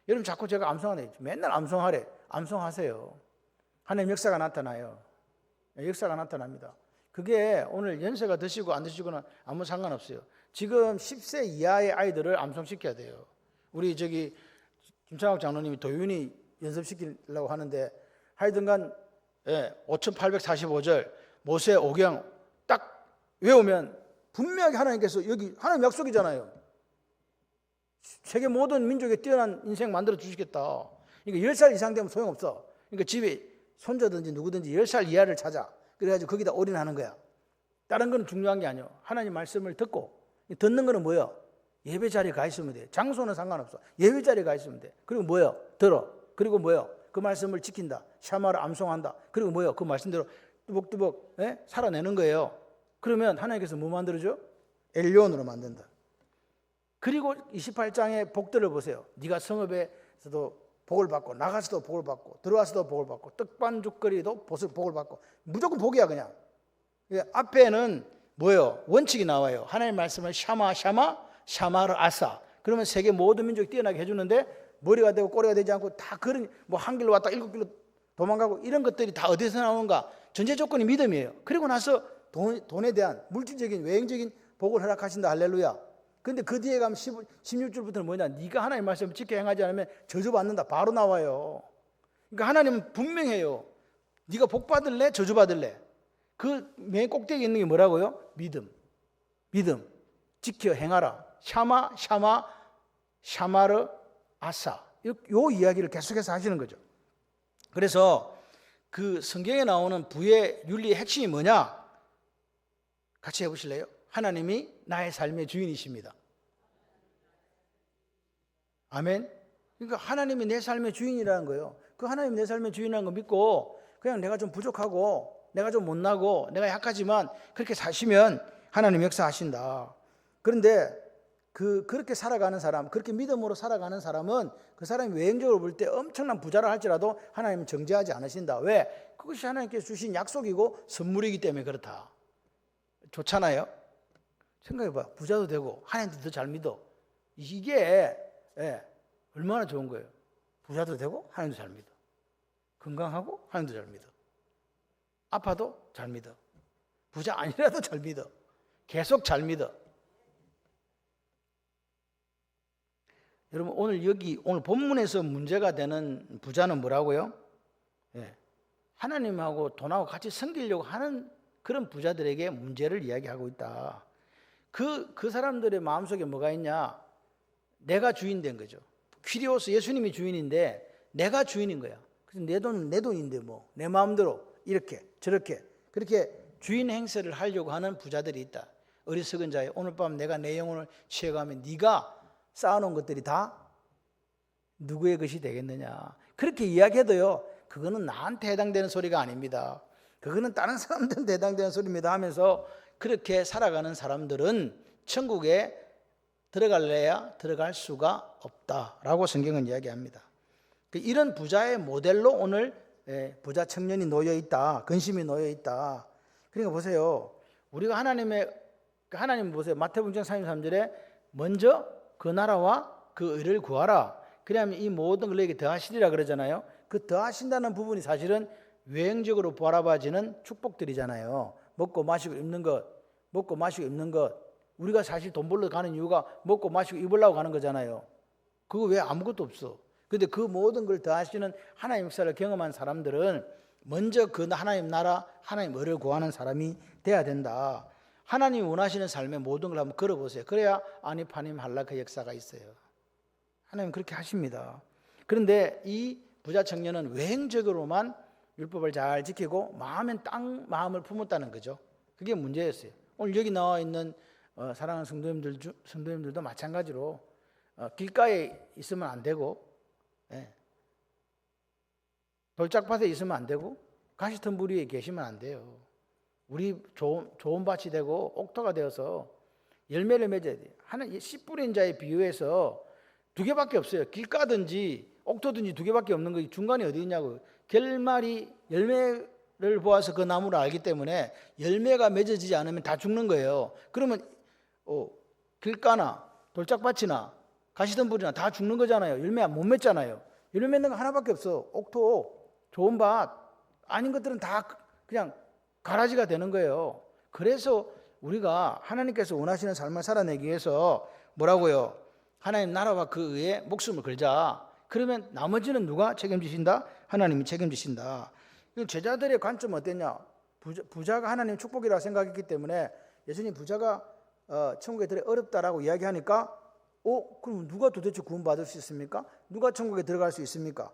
여러분 자꾸 제가 암송하네. 맨날 암송하래. 암송하세요. 하나님 역사가 나타나요. 역사가 나타납니다. 그게 오늘 연세가 드시고 안 드시고는 아무 상관없어요. 지금 10세 이하의 아이들을 암송시켜야 돼요. 우리 김창욱 장로님이 도윤이 연습시키려고 하는데 하여튼간 5845절 모세 오경 딱 외우면 분명하게 하나님께서 여기 하나님 약속이잖아요. 세계 모든 민족에 뛰어난 인생 만들어 주시겠다. 그러니까 10살 이상 되면 소용없어. 그러니까 집에 손자든지 누구든지 10살 이하를 찾아. 그래가지고 거기다 올인하는 거야. 다른 건 중요한 게 아니에요. 하나님 말씀을 듣는 거는 뭐예요? 예배 자리에 가 있으면 돼. 장소는 상관없어. 예배 자리에 가 있으면 돼. 그리고 뭐예요? 들어. 그리고 뭐예요? 그 말씀을 지킨다. 샤마를 암송한다. 그리고 뭐예요? 그 말씀대로 뚜벅뚜벅 살아내는 거예요. 그러면 하나님께서 뭐 만들어줘? 엘리온으로 만든다. 그리고 28장의 복들을 보세요. 네가 성읍에서도 복을 받고 나가서도 복을 받고 들어와서도 복을 받고 떡반죽거리도 복을 받고 무조건 복이야 그냥. 앞에는 뭐예요? 원칙이 나와요. 하나님의 말씀을 샤마르 아사. 그러면 세계 모든 민족이 뛰어나게 해주는데 머리가 되고 꼬리가 되지 않고 다 그런 한 길로 왔다 7길로 도망가고 이런 것들이 다 어디서 나오는가? 전제 조건이 믿음이에요. 그리고 나서 돈에 대한 물질적인 외형적인 복을 허락하신다. 할렐루야. 근데 그 뒤에 가면 16절부터는 뭐냐? 네가 하나님의 말씀을 지켜 행하지 않으면 저주받는다. 바로 나와요. 그러니까 하나님은 분명해요. 네가 복 받을래? 저주 받을래? 그 맨 꼭대기에 있는 게 뭐라고요? 믿음. 지켜 행하라. 샤마르 아사. 요 이야기를 계속해서 하시는 거죠. 그래서 그 성경에 나오는 부의 윤리의 핵심이 뭐냐? 같이 해보실래요? 하나님이 나의 삶의 주인이십니다. 아멘. 그러니까 하나님이 내 삶의 주인이라는 거예요. 그 하나님 내 삶의 주인이라는 거 믿고 그냥 내가 좀 부족하고 내가 좀 못나고 내가 약하지만 그렇게 사시면 하나님 역사하신다. 그런데 그렇게 살아가는 사람, 그렇게 믿음으로 살아가는 사람은 그 사람이 외형적으로 볼 때 엄청난 부자라 할지라도 하나님은 정죄하지 않으신다. 왜? 그것이 하나님께서 주신 약속이고 선물이기 때문에 그렇다. 좋잖아요. 생각해봐. 부자도 되고 하나님도 더 잘 믿어. 이게 얼마나 좋은 거예요. 부자도 되고 하나님도 잘 믿어. 건강하고 하나님도 잘 믿어. 아파도 잘 믿어. 부자 아니라도 잘 믿어. 계속 잘 믿어. 여러분 오늘 본문에서 문제가 되는 부자는 뭐라고요? 예, 하나님하고 돈하고 같이 섬기려고 하는 그런 부자들에게 문제를 이야기하고 있다. 그 사람들의 마음속에 뭐가 있냐? 내가 주인 된 거죠. 퀴리오스 예수님이 주인인데 내가 주인인 거야. 그래서 내 돈은 내 돈인데 뭐 내 마음대로 이렇게 저렇게 그렇게 주인 행세를 하려고 하는 부자들이 있다. 어리석은 자여, 오늘 밤 내가 내 영혼을 취해가면 네가 쌓아놓은 것들이 다 누구의 것이 되겠느냐. 그렇게 이야기해도요, 그거는 나한테 해당되는 소리가 아닙니다. 그거는 다른 사람들한테 해당되는 소리입니다 하면서 그렇게 살아가는 사람들은 천국에 들어갈래야 들어갈 수가 없다라고 성경은 이야기합니다. 이런 부자의 모델로 오늘 부자 청년이 놓여 있다, 근심이 놓여 있다. 그러니까 보세요, 우리가 하나님 보세요. 마태복음 33절에 먼저 그 나라와 그 의를 구하라. 그러면 이 모든 걸 너에게 더하시리라 그러잖아요. 그 더하신다는 부분이 사실은 외형적으로 바라봐지는 축복들이잖아요. 먹고 마시고 입는 것, 먹고 마시고 입는 것. 우리가 사실 돈 벌러 가는 이유가 먹고 마시고 입으려고 가는 거잖아요. 그거 왜 아무것도 없어. 그런데 그 모든 걸 더하시는 하나님 역사를 경험한 사람들은 먼저 그 하나님 나라, 하나님 의를 구하는 사람이 돼야 된다. 하나님이 원하시는 삶의 모든 걸 한번 걸어보세요. 그래야 아니파님 할라크 역사가 있어요. 하나님 그렇게 하십니다. 그런데 이 부자 청년은 외형적으로만 율법을 잘 지키고 마음엔 땅 마음을 품었다는 거죠. 그게 문제였어요. 오늘 여기 나와 있는 사랑하는 성도님들도 마찬가지로 길가에 있으면 안 되고, 돌짝밭에 있으면 안 되고, 가시덤불 위에 계시면 안 돼요. 우리 좋은 밭이 되고 옥토가 되어서 열매를 맺어야 돼요. 하나 씨 뿌린 자에 비유해서 두 개밖에 없어요. 길가든지 옥토든지 두 개밖에 없는 거 중간에 어디 있냐고. 결말이 열매를 보아서 그 나무를 알기 때문에 열매가 맺어지지 않으면 다 죽는 거예요. 그러면 길가나 돌짝밭이나 가시덤불이나 다 죽는 거잖아요. 열매 못 맺잖아요. 열매 맺는 거 하나밖에 없어. 옥토, 좋은 밭. 아닌 것들은 다 그냥 가라지가 되는 거예요. 그래서 우리가 하나님께서 원하시는 삶을 살아내기 위해서 뭐라고요? 하나님 나라와 그 의에 목숨을 걸자. 그러면 나머지는 누가 책임지신다? 하나님이 책임지신다. 제자들의 관점은 어땠냐? 부자가 하나님의 축복이라고 생각했기 때문에 예수님 부자가 천국에 들어 어렵다라고 이야기하니까 그럼 누가 도대체 구원받을 수 있습니까? 누가 천국에 들어갈 수 있습니까?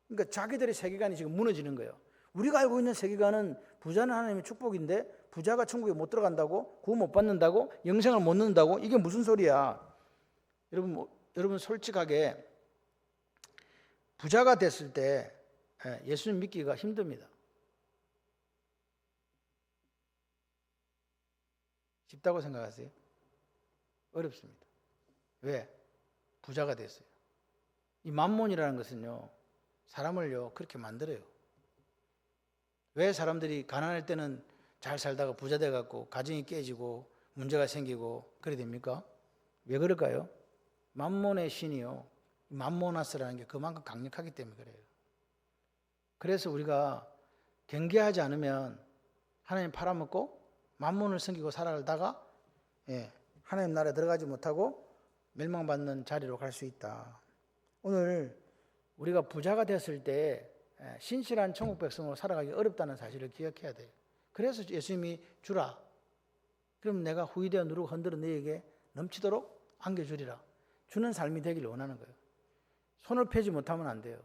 그러니까 자기들의 세계관이 지금 무너지는 거예요. 우리가 알고 있는 세계관은 부자는 하나님의 축복인데 부자가 천국에 못 들어간다고, 구원 못 받는다고, 영생을 못 넣는다고, 이게 무슨 소리야? 여러분 솔직하게 부자가 됐을 때 예수님 믿기가 힘듭니다. 쉽다고 생각하세요? 어렵습니다. 왜? 부자가 됐어요. 이 만몬이라는 것은요, 사람을요 그렇게 만들어요. 왜 사람들이 가난할 때는 잘 살다가 부자 돼갖고 가정이 깨지고 문제가 생기고 그래 됩니까? 왜 그럴까요? 만몬의 신이요, 만모나스라는 게 그만큼 강력하기 때문에 그래요. 그래서 우리가 경계하지 않으면 하나님 팔아먹고 만몬을 섬기고 살아가다가 하나님 나라에 들어가지 못하고 멸망받는 자리로 갈 수 있다. 오늘 우리가 부자가 됐을 때 신실한 천국 백성으로 살아가기 어렵다는 사실을 기억해야 돼요. 그래서 예수님이 주라. 그럼 내가 후이되어 누르고 흔들어 너에게 넘치도록 안겨주리라. 주는 삶이 되기를 원하는 거예요. 손을 펴지 못하면 안 돼요.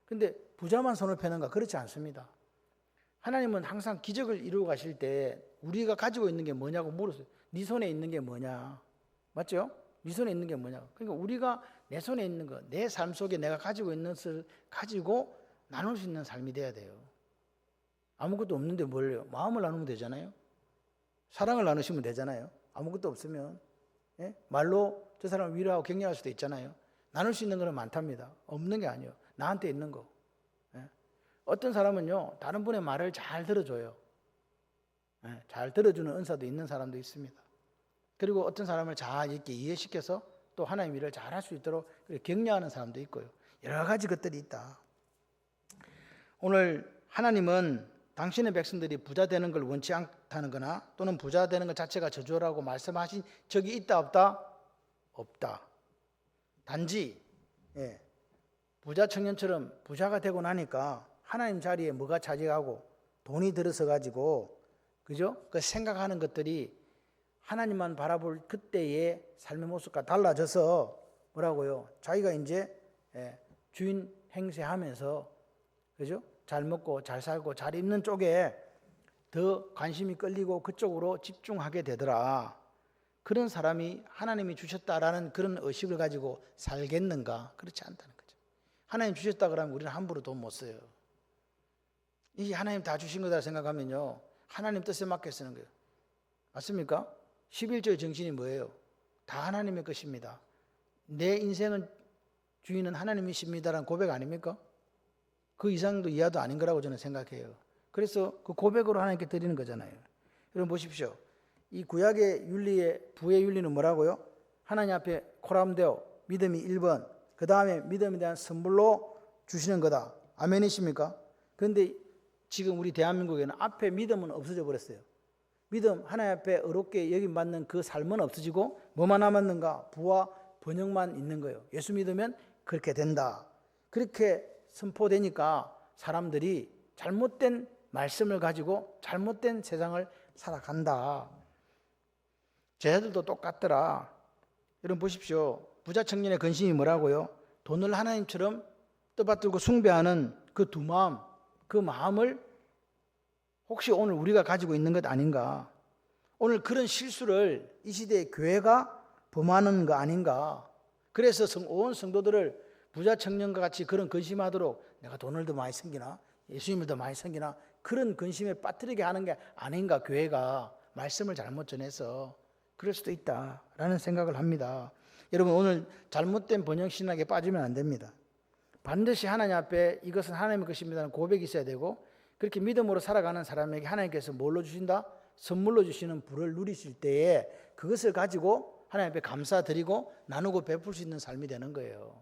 근데 부자만 손을 펴는가? 그렇지 않습니다. 하나님은 항상 기적을 이루어 가실 때 우리가 가지고 있는 게 뭐냐고 물었어요. 네 손에 있는 게 뭐냐? 맞죠? 네 손에 있는 게 뭐냐고. 그러니까 우리가 내 손에 있는 거, 내 삶 속에 내가 가지고 있는 것을 가지고 나눌 수 있는 삶이 돼야 돼요. 아무것도 없는데 뭘요? 마음을 나누면 되잖아요. 사랑을 나누시면 되잖아요. 아무것도 없으면 말로 저 사람을 위로하고 격려할 수도 있잖아요. 나눌 수 있는 거는 많답니다. 없는 게 아니에요. 나한테 있는 거. 어떤 사람은요 다른 분의 말을 잘 들어줘요. 잘 들어주는 은사도 있는 사람도 있습니다. 그리고 어떤 사람을 잘 이렇게 이해시켜서 또 하나님의 일을 잘 할 수 있도록 격려하는 사람도 있고요. 여러 가지 것들이 있다. 오늘 하나님은 당신의 백성들이 부자 되는 걸 원치 않다는 거나 또는 부자 되는 것 자체가 저주라고 말씀하신 적이 있다 없다? 없다. 단지 예, 부자 청년처럼 부자가 되고 나니까 하나님 자리에 뭐가 차지하고 돈이 들어서 가지고 그죠? 그 생각하는 것들이 하나님만 바라볼 그때의 삶의 모습과 달라져서 뭐라고요? 자기가 이제 주인 행세하면서 그죠? 잘 먹고 잘 살고 잘 입는 쪽에 더 관심이 끌리고 그쪽으로 집중하게 되더라. 그런 사람이 하나님이 주셨다라는 그런 의식을 가지고 살겠는가? 그렇지 않다는 거죠. 하나님 주셨다 그러면 우리는 함부로 돈 못 써요. 이게 하나님 다 주신 거다 생각하면요, 하나님 뜻에 맞게 쓰는 거예요. 맞습니까? 11조의 정신이 뭐예요? 다 하나님의 것입니다. 내 인생은 주인은 하나님이십니다라는 고백 아닙니까? 그 이상도 이하도 아닌 거라고 저는 생각해요. 그래서 그 고백으로 하나님께 드리는 거잖아요. 여러분 보십시오. 이 구약의 윤리의 부의 윤리는 뭐라고요? 하나님 앞에 코람되어 믿음이 1번, 그 다음에 믿음에 대한 선물로 주시는 거다. 아멘이십니까? 그런데 지금 우리 대한민국에는 앞에 믿음은 없어져 버렸어요. 믿음, 하나님 앞에 의롭게 여김받는 그 삶은 없어지고 뭐만 남았는가? 부와 번영만 있는 거예요. 예수 믿으면 그렇게 된다. 그렇게 선포되니까 사람들이 잘못된 말씀을 가지고 잘못된 세상을 살아간다. 제자들도 똑같더라. 여러분 보십시오. 부자 청년의 근심이 뭐라고요? 돈을 하나님처럼 떠받들고 숭배하는 그 두 마음, 그 마음을 혹시 오늘 우리가 가지고 있는 것 아닌가? 오늘 그런 실수를 이 시대의 교회가 범하는 거 아닌가? 그래서 온 성도들을 부자 청년과 같이 그런 근심하도록 내가 돈을 더 많이 섬기나? 예수님을 더 많이 섬기나? 그런 근심에 빠뜨리게 하는 게 아닌가? 교회가 말씀을 잘못 전해서 그럴 수도 있다라는 생각을 합니다. 여러분 오늘 잘못된 번영신학에 빠지면 안 됩니다. 반드시 하나님 앞에 이것은 하나님의 것입니다는 고백이 있어야 되고, 그렇게 믿음으로 살아가는 사람에게 하나님께서 뭘로 주신다? 선물로 주시는 불을 누리실 때에 그것을 가지고 하나님 앞에 감사드리고 나누고 베풀 수 있는 삶이 되는 거예요.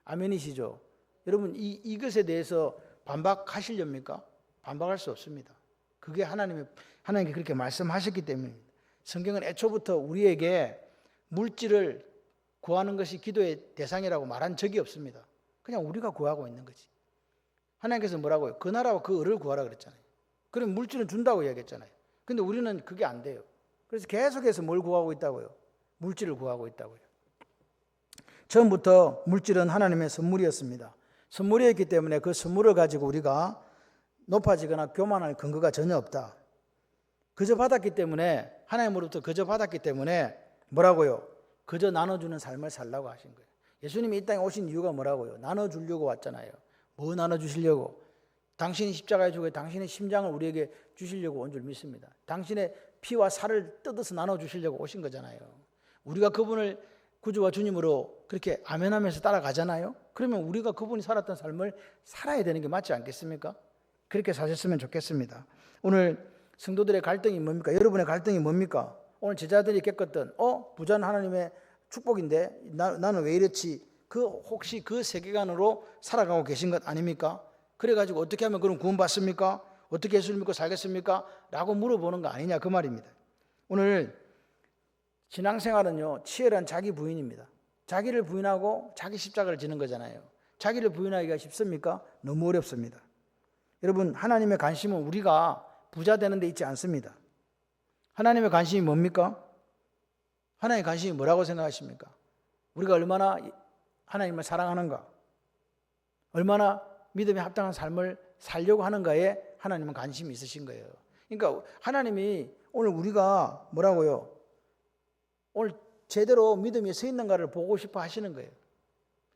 아멘이시죠? 여러분 이것에 대해서 반박하시렵니까? 반박할 수 없습니다. 그게 하나님께 그렇게 말씀하셨기 때문입니다. 성경은 애초부터 우리에게 물질을 구하는 것이 기도의 대상이라고 말한 적이 없습니다. 그냥 우리가 구하고 있는 거지. 하나님께서 뭐라고요? 그 나라와 그 의를 구하라 그랬잖아요. 그럼 물질은 준다고 이야기했잖아요. 근데 우리는 그게 안 돼요. 그래서 계속해서 뭘 구하고 있다고요? 물질을 구하고 있다고요. 처음부터 물질은 하나님의 선물이었습니다. 선물이었기 때문에 그 선물을 가지고 우리가 높아지거나 교만할 근거가 전혀 없다. 그저 받았기 때문에, 하나님으로부터 그저 받았기 때문에 뭐라고요? 그저 나눠주는 삶을 살라고 하신 거예요. 예수님이 이 땅에 오신 이유가 뭐라고요? 나눠주려고 왔잖아요. 뭐 나눠주시려고? 당신이 십자가에 죽어 당신의 심장을 우리에게 주시려고 온 줄 믿습니다. 당신의 피와 살을 뜯어서 나눠주시려고 오신 거잖아요. 우리가 그분을 구주와 주님으로 그렇게 아멘하면서 따라가잖아요. 그러면 우리가 그분이 살았던 삶을 살아야 되는 게 맞지 않겠습니까? 그렇게 사셨으면 좋겠습니다. 오늘 성도들의 갈등이 뭡니까? 여러분의 갈등이 뭡니까? 오늘 제자들이 겪었던 부자는 하나님의 축복인데 나는 왜 이렇지? 혹시 그 세계관으로 살아가고 계신 것 아닙니까? 그래가지고 어떻게 하면 그럼 구원받습니까? 어떻게 예수를 믿고 살겠습니까? 라고 물어보는 거 아니냐 그 말입니다. 오늘 신앙생활은요, 치열한 자기 부인입니다. 자기를 부인하고 자기 십자가를 지는 거잖아요. 자기를 부인하기가 쉽습니까? 너무 어렵습니다. 여러분 하나님의 관심은 우리가 부자 되는 데 있지 않습니다. 하나님의 관심이 뭡니까? 하나님의 관심이 뭐라고 생각하십니까? 우리가 얼마나 하나님을 사랑하는가, 얼마나 믿음에 합당한 삶을 살려고 하는가에 하나님은 관심이 있으신 거예요. 그러니까 하나님이 오늘 우리가 뭐라고요? 오늘 제대로 믿음이 서 있는가를 보고 싶어 하시는 거예요.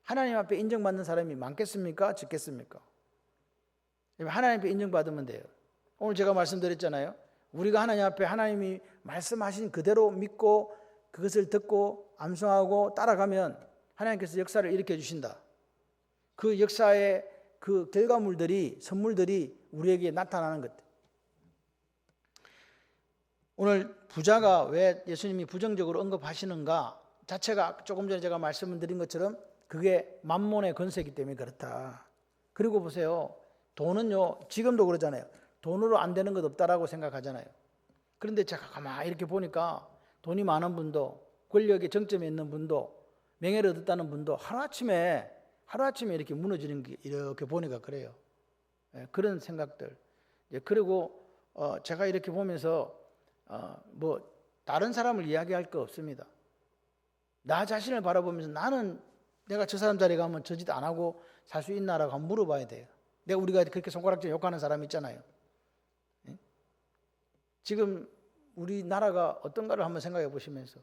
하나님 앞에 인정받는 사람이 많겠습니까? 적겠습니까? 하나님 앞에 인정받으면 돼요. 오늘 제가 말씀드렸잖아요. 우리가 하나님 앞에 하나님이 말씀하신 그대로 믿고 그것을 듣고 암송하고 따라가면 하나님께서 역사를 일으켜 주신다. 그 역사의 그 결과물들이, 선물들이 우리에게 나타나는 것. 오늘 부자가 왜 예수님이 부정적으로 언급하시는가 자체가 조금 전에 제가 말씀드린 것처럼 그게 만몬의 권세이기 때문에 그렇다. 그리고 보세요. 돈은요, 지금도 그러잖아요. 돈으로 안 되는 것 없다라고 생각하잖아요. 그런데 제가 가만히 이렇게 보니까 돈이 많은 분도, 권력의 정점에 있는 분도, 명예를 얻었다는 분도 하루아침에 하루아침에 이렇게 무너지는 게 이렇게 보니까 그래요. 그런 생각들. 그리고 제가 이렇게 보면서 뭐 다른 사람을 이야기할 거 없습니다. 나 자신을 바라보면서 나는 내가 저 사람 자리에 가면 저 짓 안 하고 살 수 있나라고 한번 물어봐야 돼요. 우리가 그렇게 손가락질 욕하는 사람 있잖아요. 지금 우리나라가 어떤가를 한번 생각해 보시면서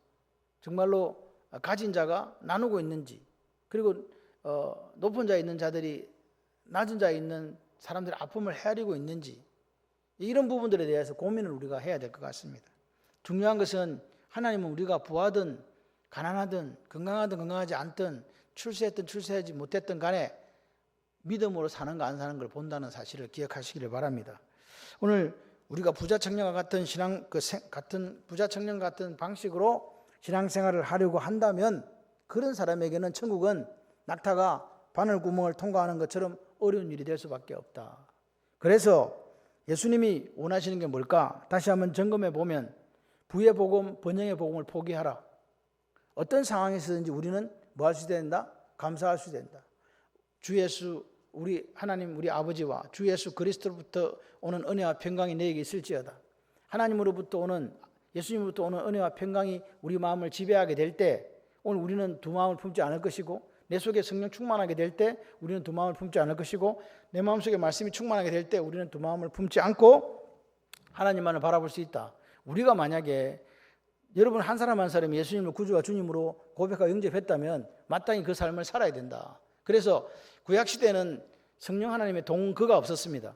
정말로 가진 자가 나누고 있는지, 그리고 높은 자에 있는 자들이 낮은 자에 있는 사람들의 아픔을 헤아리고 있는지, 이런 부분들에 대해서 고민을 우리가 해야 될 것 같습니다. 중요한 것은 하나님은 우리가 부하든 가난하든 건강하든 건강하지 않든 출세했든 출세하지 못했든 간에 믿음으로 사는 거 안 사는 걸 본다는 사실을 기억하시기를 바랍니다. 오늘 우리가 부자 청년과 같은 부자 청년 같은 방식으로 신앙생활을 하려고 한다면 그런 사람에게는 천국은 낙타가 바늘 구멍을 통과하는 것처럼 어려운 일이 될 수밖에 없다. 그래서 예수님이 원하시는 게 뭘까? 다시 한번 점검해 보면 부의 복음, 번영의 복음을 포기하라. 어떤 상황에서든지 우리는 뭐 할 수 된다? 감사할 수 된다. 주 예수, 우리 하나님, 우리 아버지와 주 예수 그리스도로부터 오는 은혜와 평강이 너에게 있을지어다. 하나님으로부터 오는, 예수님으로부터 오는 은혜와 평강이 우리 마음을 지배하게 될 때 오늘 우리는 두 마음을 품지 않을 것이고, 내 속에 성령 충만하게 될 때 우리는 두 마음을 품지 않을 것이고, 내 마음속에 말씀이 충만하게 될 때 우리는 두 마음을 품지 않고 하나님만을 바라볼 수 있다. 우리가 만약에 여러분 한 사람 한 사람이 예수님을 구주와 주님으로 고백하고 영접했다면 마땅히 그 삶을 살아야 된다. 그래서 구약시대는 성령 하나님의 동거가 없었습니다.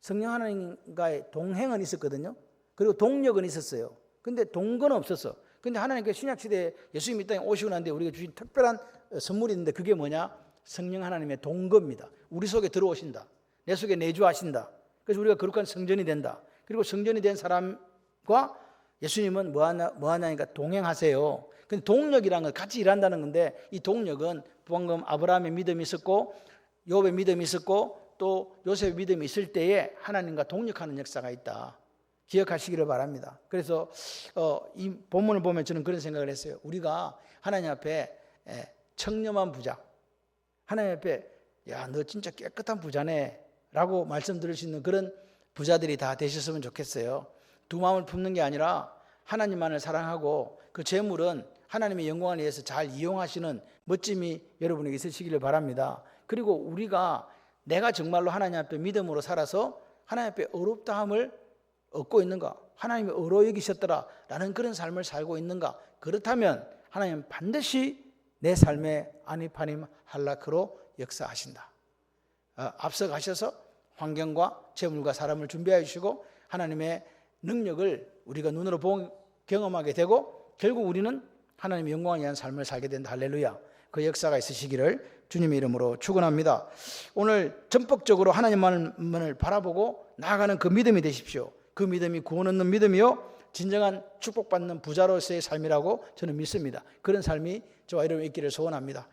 성령 하나님과의 동행은 있었거든요. 그리고 동력은 있었어요. 근데 동거는 없었어. 근데 하나님께서 신약시대에 예수님이 이 땅에 오시고 난 뒤에 우리에게 주신 특별한 선물이 있는데 그게 뭐냐? 성령 하나님의 동거입니다. 우리 속에 들어오신다. 내 속에 내주하신다. 그래서 우리가 거룩한 성전이 된다. 그리고 성전이 된 사람과 예수님은 뭐 하냐니까 동행하세요. 근데 동력이라는 건 같이 일한다는 건데, 이 동력은 방금 아브라함의 믿음이 있었고 욥의 믿음이 있었고 또 요셉의 믿음이 있을 때에 하나님과 동력하는 역사가 있다. 기억하시기를 바랍니다. 그래서 이 본문을 보면 저는 그런 생각을 했어요. 우리가 하나님 앞에 청렴한 부자, 하나님 앞에 야, 너 진짜 깨끗한 부자네 라고 말씀 들을 수 있는 그런 부자들이 다 되셨으면 좋겠어요. 두 마음을 품는 게 아니라 하나님만을 사랑하고 그 재물은 하나님의 영광을 위해서 잘 이용하시는 멋짐이 여러분에게 있으시기를 바랍니다. 그리고 우리가 내가 정말로 하나님 앞에 믿음으로 살아서 하나님 앞에 의롭다함을 얻고 있는가, 하나님이 의로 여기셨더라라는 그런 삶을 살고 있는가, 그렇다면 하나님은 반드시 내 삶에 아니파님 할라크로 역사하신다. 앞서 가셔서 환경과 재물과 사람을 준비해 주시고 하나님의 능력을 우리가 눈으로 경험하게 되고 결국 우리는 하나님의 영광을 위한 삶을 살게 된다. 할렐루야. 그 역사가 있으시기를 주님의 이름으로 축원합니다. 오늘 전폭적으로 하나님만을 바라보고 나아가는 그 믿음이 되십시오. 그 믿음이 구원 얻는 믿음이요 진정한 축복받는 부자로서의 삶이라고 저는 믿습니다. 그런 삶이 저와 여러분 있기를 소원합니다.